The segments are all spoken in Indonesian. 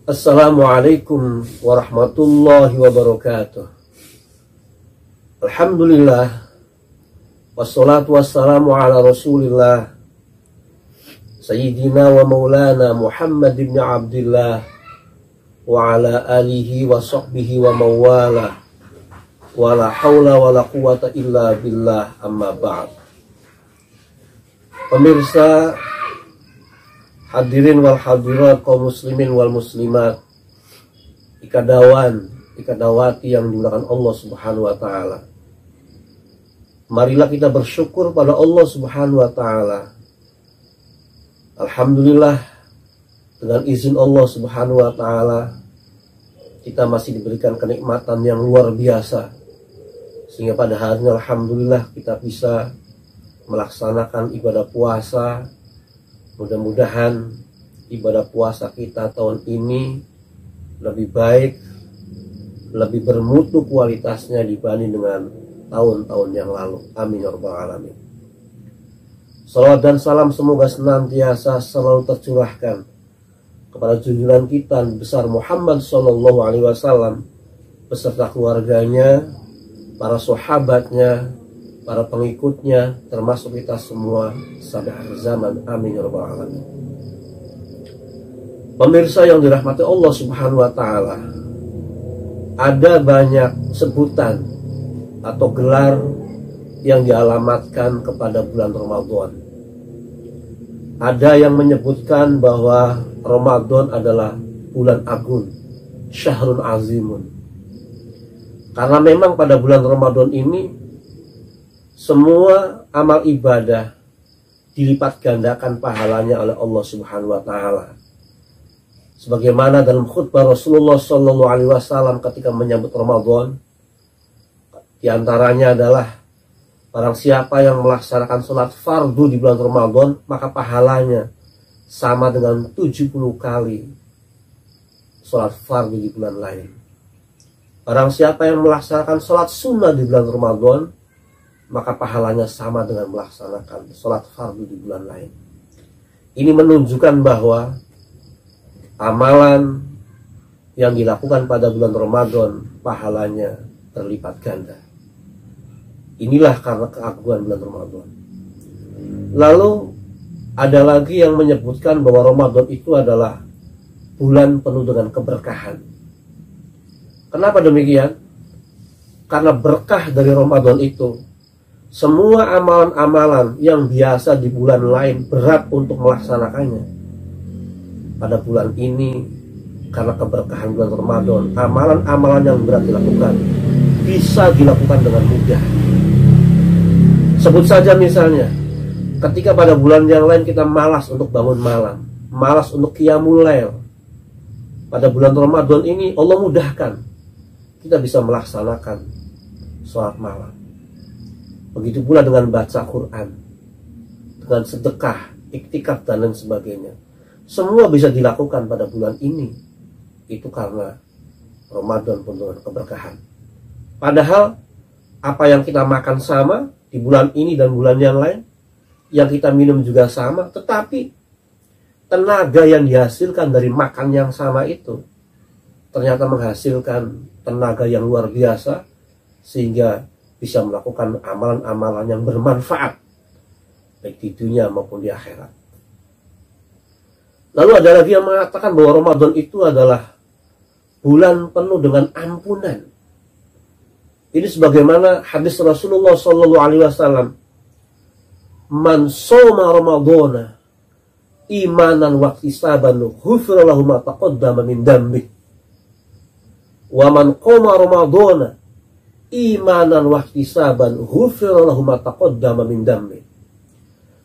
Assalamualaikum warahmatullahi wabarakatuh. Alhamdulillah, wassalatu wassalamu ala rasulillah Sayyidina wa maulana Muhammad ibn Abdillah wa ala alihi wa sahbihi wa mawala wa la hawla wa la quwata illa billah, amma ba'd. Pemirsa, hadirin wal hadirat, kaum muslimin wal muslimat, ikadawan, ikadawati yang dimuliakan Allah Subhanahu wa taala. Marilah kita bersyukur pada Allah Subhanahu wa taala. Alhamdulillah, dengan izin Allah Subhanahu wa taala kita masih diberikan kenikmatan yang luar biasa, sehingga pada hari ini alhamdulillah kita bisa melaksanakan ibadah puasa. Mudah-mudahan ibadah puasa kita tahun ini lebih baik, lebih bermutu kualitasnya dibanding dengan tahun-tahun yang lalu. Amin ya rabbal alamin. Salawat dan salam semoga senantiasa selalu tercurahkan kepada junjungan kita besar Muhammad sallallahu alaihi wasallam beserta keluarganya, para sahabatnya, para pengikutnya, termasuk kita semua sampai akhir zaman. Amin ya rabbal alamin. Pemirsa yang dirahmati Allah Subhanahu wa taala, ada banyak sebutan atau gelar yang dialamatkan kepada bulan Ramadan. Ada yang menyebutkan bahwa Ramadan adalah bulan agung, syahrun azimun. Karena memang pada bulan Ramadan ini semua amal ibadah dilipat gandakan pahalanya oleh Allah Subhanahu wa taala. Sebagaimana dalam khutbah Rasulullah sallallahu alaihi wasallam ketika menyambut Ramadan, di antaranya adalah barang siapa yang melaksanakan sholat fardu di bulan Ramadan, maka pahalanya sama dengan 70 kali sholat fardu di bulan lain. Barang siapa yang melaksanakan sholat sunnah di bulan Ramadan, maka pahalanya sama dengan melaksanakan sholat fardu di bulan lain. Ini menunjukkan bahwa amalan yang dilakukan pada bulan Ramadan pahalanya terlipat ganda. Inilah karena keagungan bulan Ramadan. Lalu ada lagi yang menyebutkan bahwa Ramadan itu adalah bulan penuh dengan keberkahan. Kenapa demikian? Karena berkah dari Ramadan itu, semua amalan-amalan yang biasa di bulan lain berat untuk melaksanakannya, pada bulan ini karena keberkahan bulan Ramadan, amalan-amalan yang berat dilakukan bisa dilakukan dengan mudah. Sebut saja misalnya, ketika pada bulan yang lain kita malas untuk bangun malam, malas untuk qiyamul lail, pada bulan Ramadan ini Allah mudahkan kita bisa melaksanakan sholat malam. Begitu pula dengan baca Quran, dengan sedekah, iktikaf dan lain sebagainya. Semua bisa dilakukan pada bulan ini. Itu karena Ramadan penuh dengan keberkahan. Padahal apa yang kita makan sama di bulan ini dan bulan yang lain, yang kita minum juga sama, tetapi tenaga yang dihasilkan dari makan yang sama itu ternyata menghasilkan tenaga yang luar biasa, sehingga bisa melakukan amalan-amalan yang bermanfaat baik di dunia maupun di akhirat. Lalu ada lagi yang mengatakan bahwa Ramadan itu adalah bulan penuh dengan ampunan. Ini sebagaimana hadis Rasulullah sallallahu alaihi wasallam, "Man shoma Ramadhana imanan wa ihtisaban ghufira lahu ma taqaddama min dambi. Wa man qama Ramadhana imanan wa ihtisaban ghufira lahu ma taqaddama min dambi."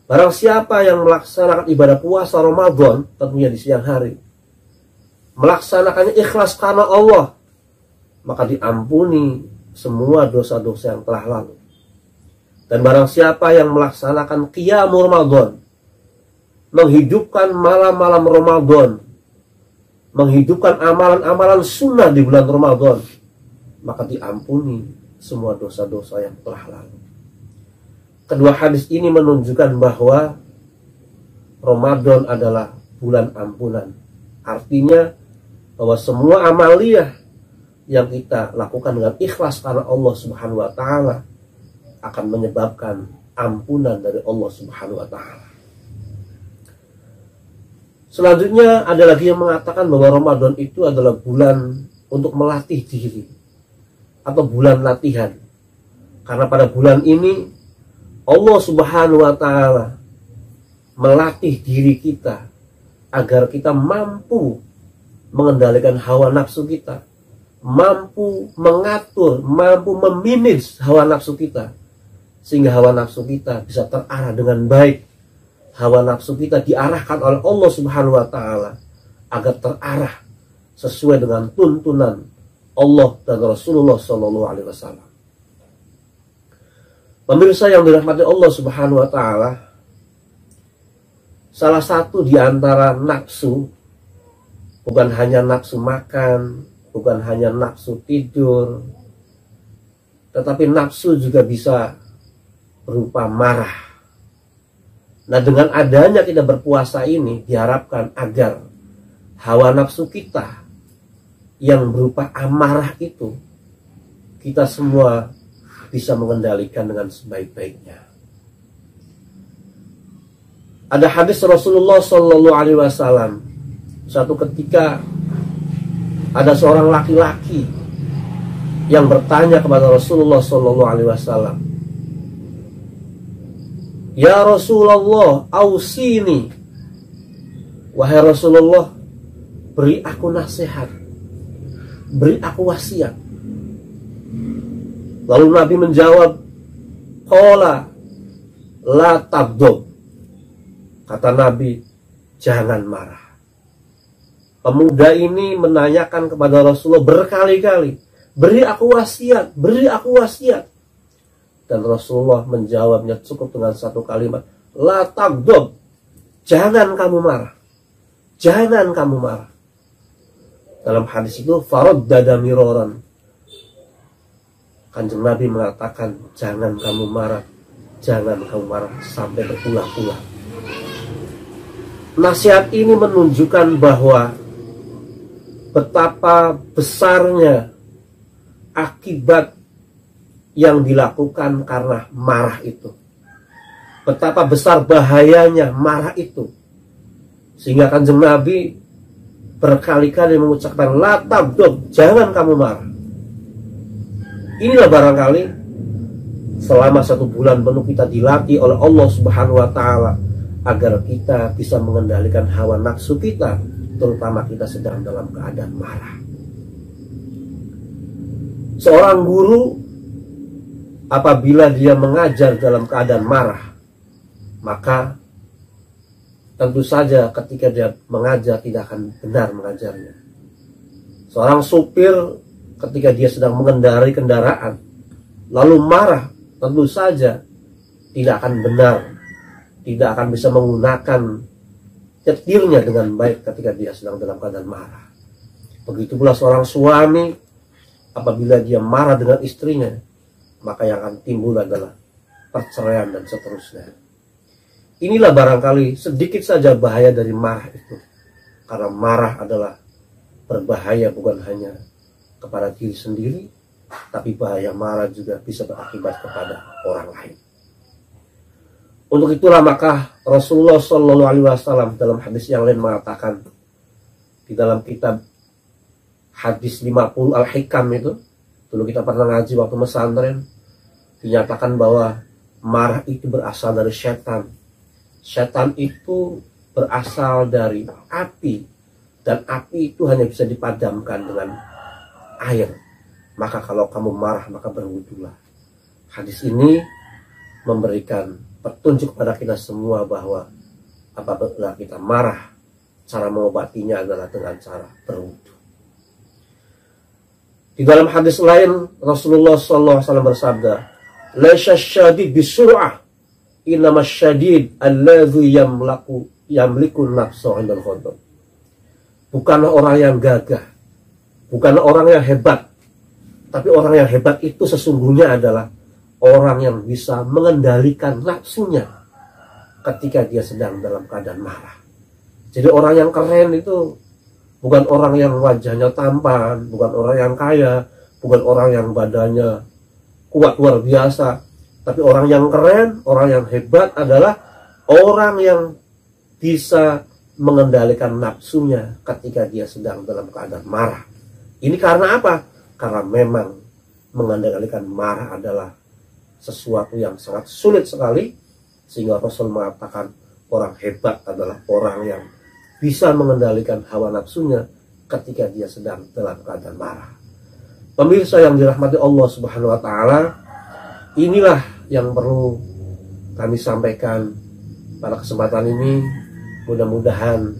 Barang siapa yang melaksanakan ibadah puasa Ramadan, tentunya di siang hari, melaksanakannya ikhlas karena Allah, maka diampuni semua dosa-dosa yang telah lalu. Dan barang siapa yang melaksanakan qiyamul Ramadan, menghidupkan malam-malam Ramadan, menghidupkan amalan-amalan sunnah di bulan Ramadan, maka diampuni semua dosa-dosa yang telah lalu. Kedua hadis ini menunjukkan bahwa Ramadan adalah bulan ampunan. Artinya bahwa semua amaliyah yang kita lakukan dengan ikhlas karena Allah Subhanahu wa taala akan menyebabkan ampunan dari Allah Subhanahu wa taala. Selanjutnya ada lagi yang mengatakan bahwa Ramadan itu adalah bulan untuk melatih diri atau bulan latihan. Karena pada bulan ini Allah Subhanahu wa taala melatih diri kita agar kita mampu mengendalikan hawa nafsu kita, mampu mengatur, mampu memanage hawa nafsu kita, sehingga hawa nafsu kita bisa terarah dengan baik. Hawa nafsu kita diarahkan oleh Allah Subhanahu wa taala agar terarah sesuai dengan tuntunan Allah dan Rasulullah Shallallahu alaihi wasallam. Pemirsa yang dirahmati Allah Subhanahu wa taala, salah satu di antara nafsu, bukan hanya nafsu makan, bukan hanya nafsu tidur, tetapi nafsu juga bisa berupa marah. Nah, dengan adanya kita berpuasa ini diharapkan agar hawa nafsu kita yang berupa amarah itu kita semua bisa mengendalikan dengan sebaik-baiknya. Ada hadis Rasulullah Shallallahu alaihi wasallam, suatu ketika ada seorang laki-laki yang bertanya kepada Rasulullah Shallallahu alaihi wasallam, "Ya Rasulullah, ausini." Wahai Rasulullah, beri aku nasihat, beri aku wasiat. Lalu Nabi menjawab, "Qala la tabdob." Kata Nabi, jangan marah. Pemuda ini menanyakan kepada Rasulullah berkali-kali, beri aku wasiat, beri aku wasiat. Dan Rasulullah menjawabnya cukup dengan satu kalimat, la tagdob, jangan kamu marah, jangan kamu marah. Dalam hadis itu faraddada miraran, Kanjeng Nabi mengatakan jangan kamu marah, jangan kamu marah sampai berulang-ulang. Nasihat ini menunjukkan bahwa betapa besarnya akibat yang dilakukan karena marah itu. Betapa besar bahayanya marah itu. Sehingga Kanjeng Nabi berkali-kali mengucapkan la tabdob, jangan kamu marah. Inilah barangkali selama 1 bulan penuh kita dilatih oleh Allah Subhanahu wa taala agar kita bisa mengendalikan hawa nafsu kita, terutama kita sedang dalam keadaan marah. Seorang guru apabila dia mengajar dalam keadaan marah, maka tentu saja ketika dia mengajar tidak akan benar mengajarnya. Seorang supir ketika dia sedang mengendarai kendaraan lalu marah, tentu saja tidak akan benar, tidak akan bisa menggunakan nyetirnya dengan baik ketika dia sedang dalam keadaan marah. Begitu pula seorang suami apabila dia marah dengan istrinya, maka yang akan timbul adalah perceraian dan seterusnya. Inilah barangkali sedikit saja bahaya dari marah itu. Karena marah adalah berbahaya bukan hanya kepada diri sendiri, tapi bahaya marah juga bisa berakibat kepada orang lain. Untuk itulah maka Rasulullah Shallallahu alaihi wasallam dalam hadis yang lain mengatakan, di dalam kitab hadis 50 Al-Hikam itu, dulu kita pernah ngaji waktu pesantren, dinyatakan bahwa marah itu berasal dari setan. Setan itu berasal dari api, dan api itu hanya bisa dipadamkan dengan air. Maka kalau kamu marah, maka berwudulah. Hadis ini memberikan petunjuk kepada kita semua bahwa apabila kita marah, cara mengobatinya adalah dengan cara berwudu. Di dalam hadis lain Rasulullah SAW bersabda, "Laisa syadid bisur'ah, innama syadid alladzi yamliku nafsu 'indal ghadab." Bukanlah orang yang gagah, bukanlah orang yang hebat, tapi orang yang hebat itu sesungguhnya adalah orang yang bisa mengendalikan nafsunya ketika dia sedang dalam keadaan marah. Jadi orang yang keren itu bukan orang yang wajahnya tampan, bukan orang yang kaya, bukan orang yang badannya kuat luar biasa, tapi orang yang keren, orang yang hebat adalah orang yang bisa mengendalikan nafsunya ketika dia sedang dalam keadaan marah. Ini karena apa? Karena memang mengendalikan marah adalah sesuatu yang sangat sulit sekali, sehingga Rasul mengatakan orang hebat adalah orang yang bisa mengendalikan hawa nafsunya ketika dia sedang dalam keadaan marah. Pemirsa yang dirahmati Allah Subhanahu wa Ta'ala, inilah yang perlu kami sampaikan pada kesempatan ini. Mudah-mudahan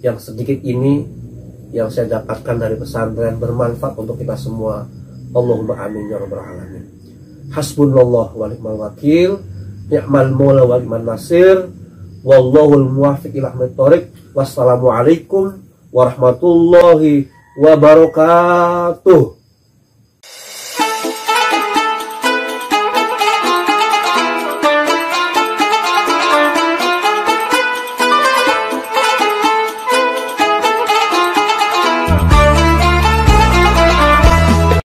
yang sedikit ini yang saya dapatkan dari pesantren bermanfaat untuk kita semua. Allahumma amin ya rabbal alamin. Hasbunallah wa ni'mal wakil, ni'mal maula wa ni'man nasir, wallahul muwaffiq ila aqwamit thoriq. Wassalamualaikum warahmatullahi wabarakatuh.